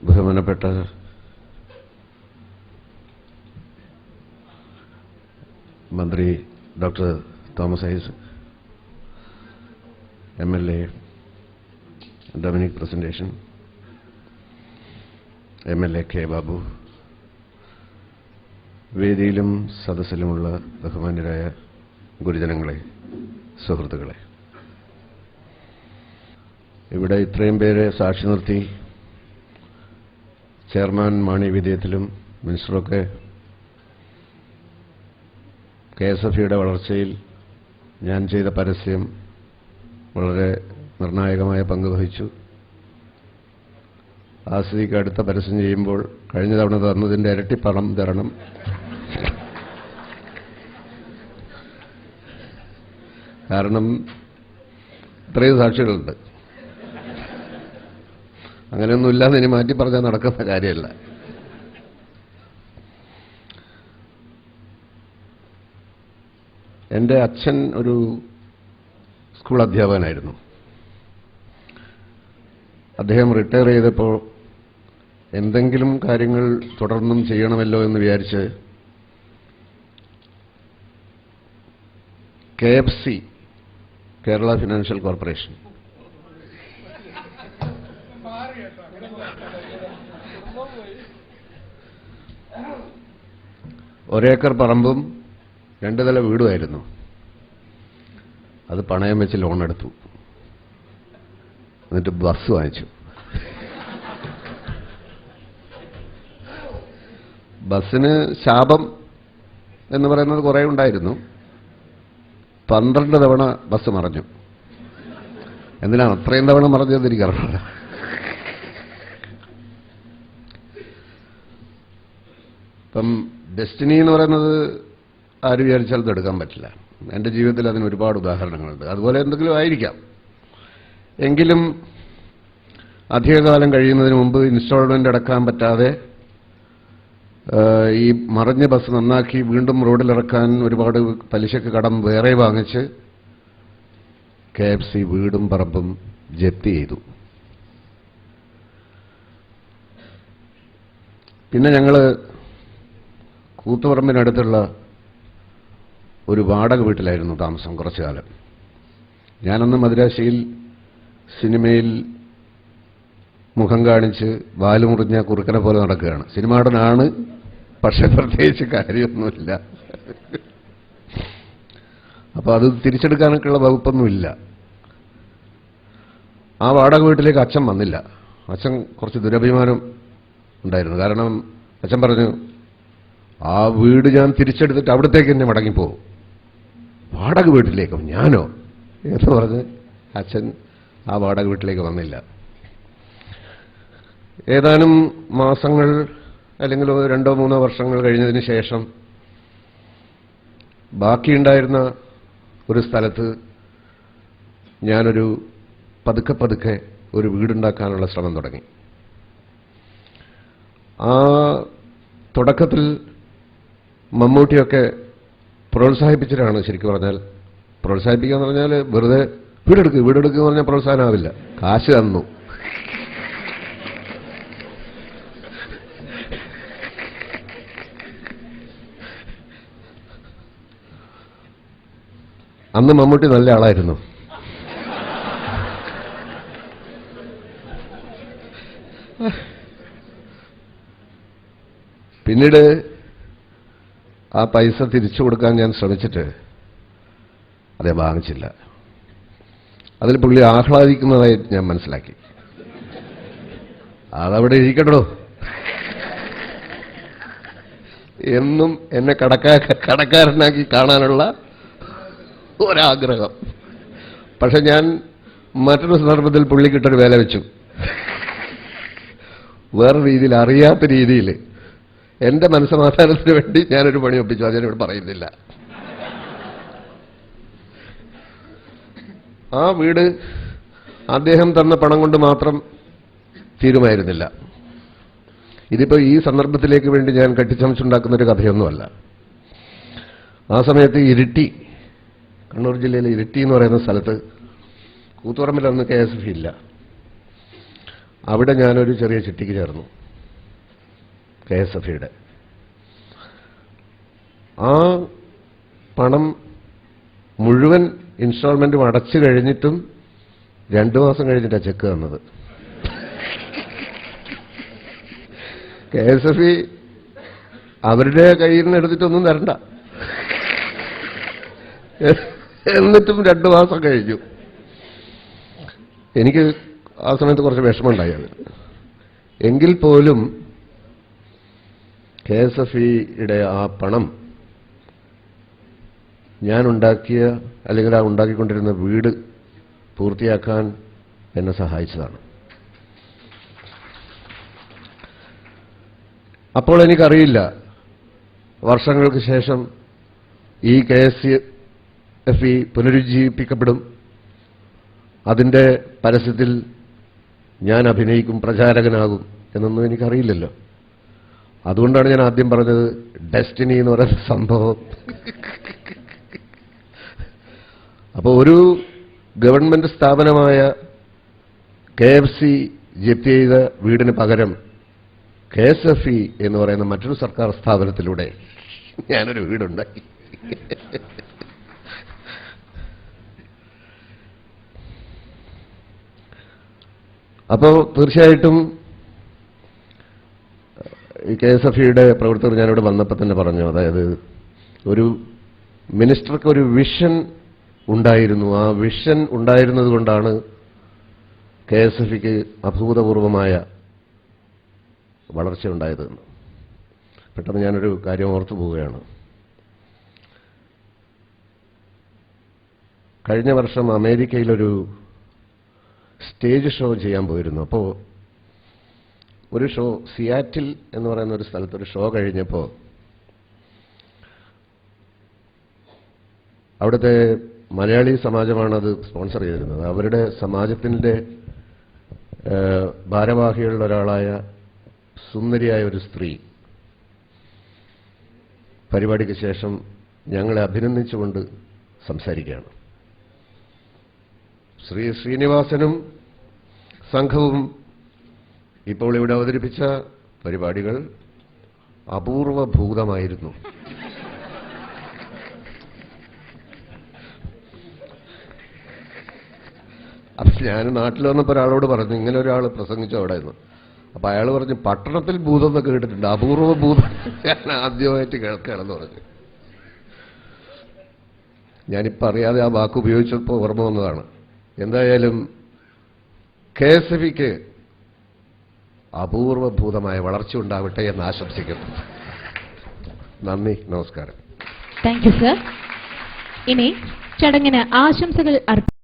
ബഹുമാനപ്പെട്ട മന്ത്രി doctor Thomas Isaac, MLA Dominic presentation, MLA K Babu, വേദിയിലും സദസ്സിലുമുള്ള ബഹുമാന്യരായ ഗുരുജനങ്ങളെ, സുഹൃത്തുക്കളെ, ഇവിടെ ഇത്രയും പേരെ സാക്ഷി നിർത്തി ചെയർമാൻ മാണി വിധേയത്തിലും മിനിസ്റ്ററൊക്കെ KSFE-യുടെ വളർച്ചയിൽ ഞാൻ ചെയ്ത പരസ്യം വളരെ നിർണായകമായ പങ്ക് വഹിച്ചു. ആ സ്ഥിതിക്ക് അടുത്ത പരസ്യം ചെയ്യുമ്പോൾ കഴിഞ്ഞ തവണ തന്നതിൻ്റെ ഇരട്ടി പണം തരണം. കാരണം ഇത്രയും സാക്ഷികളുണ്ട്. അങ്ങനെയൊന്നുമില്ലാന്ന് ഇനി മാറ്റി പറഞ്ഞാൽ നടക്കുന്ന കാര്യമല്ല. എൻ്റെ അച്ഛൻ ഒരു സ്കൂൾ അധ്യാപകനായിരുന്നു. അദ്ദേഹം റിട്ടയർ ചെയ്തപ്പോൾ എന്തെങ്കിലും കാര്യങ്ങൾ തുടർന്നും ചെയ്യണമല്ലോ എന്ന് വിചാരിച്ച് KFC, കേരള ഫിനാൻഷ്യൽ കോർപ്പറേഷൻ, ഒരേക്കർ പറമ്പും 2 നില വീടുമായിരുന്നു. അത് പണയം വെച്ച് ലോൺ എടുത്തു. എന്നിട്ട് ബസ് വാങ്ങിച്ചു. ബസ്സിന് ശാപം എന്ന് പറയുന്നത് കുറേ ഉണ്ടായിരുന്നു. 12 തവണ ബസ് മറിഞ്ഞു. എന്തിനാണ് അത്രയും തവണ മറിഞ്ഞതെന്ന് എനിക്കറിയില്ല. ഇപ്പം ഡെസ്റ്റിനി എന്ന് പറയുന്നത് ആര് വിചാരിച്ചാൽ ഇത് എടുക്കാൻ പറ്റില്ല. എൻ്റെ ജീവിതത്തിൽ അതിന് ഒരുപാട് ഉദാഹരണങ്ങളുണ്ട്. അതുപോലെ എന്തെങ്കിലും ആയിരിക്കാം. എങ്കിലും അധികകാലം കഴിയുന്നതിന് മുമ്പ് ഇൻസ്റ്റാൾമെൻ്റ് അടക്കാൻ പറ്റാതെ ഈ മറിഞ്ഞ ബസ് നന്നാക്കി വീണ്ടും റോഡിലിറക്കാൻ ഒരുപാട് പലിശക്ക് കടം വേറെ വാങ്ങിച്ച് KFC വീടും പറമ്പും ജപ്തി ചെയ്തു. പിന്നെ ഞങ്ങൾ കൂത്തുപറമ്പിനടുത്തുള്ള ഒരു വാടക വീട്ടിലായിരുന്നു താമസം കുറച്ചു കാലം. ഞാനന്ന് മദ്രാശിയിൽ സിനിമയിൽ മുഖം കാണിച്ച് വാലുമുറിഞ്ഞ കുറുക്കനെ പോലെ നടക്കുകയാണ്. സിനിമാടനാണ്, പക്ഷെ പ്രത്യേകിച്ച് കാര്യമൊന്നുമില്ല. അപ്പോൾ അത് തിരിച്ചെടുക്കാനൊക്കെയുള്ള വകുപ്പൊന്നുമില്ല. ആ വാടക വീട്ടിലേക്ക് അച്ഛൻ വന്നില്ല. അച്ഛൻ കുറച്ച് ദുരഭിമാനം ഉണ്ടായിരുന്നു. കാരണം അച്ഛൻ പറഞ്ഞു, ആ വീട് ഞാൻ തിരിച്ചെടുത്തിട്ട് അവിടത്തേക്ക് തന്നെ മടങ്ങിപ്പോകും. വാടക വീട്ടിലേക്കോ? ഞാനോ എന്ന് പറഞ്ഞ് അച്ഛൻ ആ വാടക വീട്ടിലേക്ക് വന്നില്ല. ഏതാനും മാസങ്ങൾ അല്ലെങ്കിൽ 2-3 വർഷങ്ങൾ കഴിഞ്ഞതിന് ശേഷം ബാക്കിയുണ്ടായിരുന്ന ഒരു സ്ഥലത്ത് ഞാനൊരു പതുക്കെ ഒരു വീടുണ്ടാക്കാനുള്ള ശ്രമം തുടങ്ങി. ആ തുടക്കത്തിൽ മമ്മൂട്ടിയൊക്കെ പ്രോത്സാഹിപ്പിച്ചിട്ടാണ്. ശരിക്കും പറഞ്ഞാൽ പ്രോത്സാഹിപ്പിക്കുക എന്ന് പറഞ്ഞാൽ വെറുതെ വീടെടുക്കുക എന്ന് പറഞ്ഞാൽ പ്രോത്സാഹനമാവില്ല, കാശ് തന്നു. അന്ന് മമ്മൂട്ടി നല്ല ആളായിരുന്നു. പിന്നീട് ആ പൈസ തിരിച്ചു കൊടുക്കാൻ ഞാൻ ശ്രമിച്ചിട്ട് അതേ വാങ്ങിച്ചില്ല. അതിൽ പുള്ളി ആഹ്ലാദിക്കുന്നതായി ഞാൻ മനസ്സിലാക്കി. അതവിടെ ഇരിക്കട്ടോ, എന്നും എന്നെ കടക്കാരനാക്കി കാണാനുള്ള ഒരാഗ്രഹം. പക്ഷെ ഞാൻ മറ്റൊരു സന്ദർഭത്തിൽ പുള്ളിക്കിട്ടൊരു വേല വെച്ചു. വേറെ രീതിയിൽ, അറിയാത്ത രീതിയിൽ എന്റെ മനസ്സമാധാനത്തിന് വേണ്ടി ഞാനൊരു പണി ഒപ്പിച്ചു. അത് ഞാനിവിടെ പറയുന്നില്ല. ആ വീട് അദ്ദേഹം തന്ന പണം കൊണ്ട് മാത്രം തീരുമായിരുന്നില്ല. ഇതിപ്പോൾ ഈ സന്ദർഭത്തിലേക്ക് വേണ്ടി ഞാൻ കെട്ടിച്ചമച്ചുണ്ടാക്കുന്നൊരു കഥയൊന്നുമല്ല. ആ സമയത്ത് ഇരിട്ടി, കണ്ണൂർ ജില്ലയിലെ ഇരിട്ടി എന്ന് പറയുന്ന സ്ഥലത്ത്, കൂത്തുപറമ്പിലൊന്നും KSFE ഇല്ല. അവിടെ ഞാനൊരു ചെറിയ ചിട്ടിക്ക് ചേർന്നു, KSFE-യുടെ. ആ പണം മുഴുവൻ ഇൻസ്റ്റാൾമെന്റും അടച്ചു കഴിഞ്ഞിട്ടും 2 മാസം കഴിഞ്ഞിട്ടാണ് ചെക്ക് തന്നത്. KSFE അവരുടെ കയ്യിൽ നിന്ന് എടുത്തിട്ടൊന്നും തരണ്ട, എന്നിട്ടും 2 മാസം കഴിഞ്ഞു. എനിക്ക് ആ സമയത്ത് കുറച്ച് വിഷമമുണ്ടായി അതിൽ. എങ്കിൽ പോലും KSFE-യുടെ ആ പണം ഞാൻ ഉണ്ടാക്കിയ അല്ലെങ്കിൽ ആ ഉണ്ടാക്കിക്കൊണ്ടിരുന്ന വീട് പൂർത്തിയാക്കാൻ എന്നെ സഹായിച്ചതാണ്. അപ്പോൾ എനിക്കറിയില്ല, വർഷങ്ങൾക്ക് ശേഷം ഈ KSFE പുനരുജ്ജീവിപ്പിക്കപ്പെടും, അതിൻ്റെ പരസ്യത്തിൽ ഞാൻ അഭിനയിക്കും, പ്രചാരകനാകും എന്നൊന്നും എനിക്കറിയില്ലല്ലോ. അതുകൊണ്ടാണ് ഞാൻ ആദ്യം പറഞ്ഞത് ഡെസ്റ്റിനി എന്ന് പറയുന്ന സംഭവം. അപ്പോൾ ഒരു ഗവൺമെന്റ് സ്ഥാപനമായ KFC ജപ്തി ചെയ്ത വീടിന് പകരം KSFE എന്ന് പറയുന്ന മറ്റൊരു സർക്കാർ സ്ഥാപനത്തിലൂടെ ഞാനൊരു വീടുണ്ടാക്കി. അപ്പോൾ തീർച്ചയായിട്ടും ഈ KSFE-യുടെ പ്രവർത്തകർ ഞാനിവിടെ വന്നപ്പോൾ തന്നെ പറഞ്ഞു, അതായത് ഒരു മിനിസ്റ്റർക്ക് ഒരു വിഷൻ ഉണ്ടായിരുന്നു. ആ വിഷൻ ഉണ്ടായിരുന്നത് കൊണ്ടാണ് KSFE-ക്ക് അഭൂതപൂർവമായ വളർച്ച ഉണ്ടായതെന്ന്. പെട്ടെന്ന് ഞാനൊരു കാര്യം ഓർത്തു പോവുകയാണ്. കഴിഞ്ഞ വർഷം അമേരിക്കയിലൊരു സ്റ്റേജ് ഷോ ചെയ്യാൻ പോയിരുന്നു. അപ്പോൾ ഒരു ഷോ സിയാറ്റിൽ എന്ന് പറയുന്ന ഒരു സ്ഥലത്ത് ഒരു ഷോ കഴിഞ്ഞപ്പോൾ അവിടുത്തെ മലയാളി സമാജമാണ് അത് സ്പോൺസർ ചെയ്തിരുന്നത്. അവരുടെ സമാജത്തിൻ്റെ ഭാരവാഹികളിൽ ഒരാളായ സുന്ദരിയായ ഒരു സ്ത്രീ പരിപാടിക്ക് ശേഷം ഞങ്ങളെ അഭിനന്ദിച്ചുകൊണ്ട് സംസാരിക്കുകയാണ്. ശ്രീനിവാസനും സംഘവും ഇപ്പോൾ ഇവിടെ അവതരിപ്പിച്ച പരിപാടികൾ അപൂർവഭൂതമായിരുന്നു. അപ്പം ഞാൻ നാട്ടിൽ വന്നപ്പോൾ ഒരാളോട് പറഞ്ഞു, ഇങ്ങനെ ഒരാൾ പ്രസംഗിച്ചു അവിടെ നിന്ന്. അപ്പം അയാൾ പറഞ്ഞു, പട്ടണത്തിൽ ഭൂതം എന്നൊക്കെ കേട്ടിട്ടുണ്ട്, അപൂർവ ഭൂതം ഞാൻ ആദ്യമായിട്ട് കേൾക്കുകയാണെന്ന് പറഞ്ഞു. ഞാനിപ്പോൾ അറിയാതെ ആ വാക്ക് ഉപയോഗിച്ചപ്പോൾ ഓർമ്മ വന്നതാണ്. എന്തായാലും KSFE-ക്ക് അപൂർവഭൂതമായ വളർച്ച ഉണ്ടാവട്ടെ എന്ന് ആശംസിക്കുന്നു. നന്ദി, നമസ്കാരം. Thank you sir. ഇനി ചടങ്ങിന് ആശംസകൾ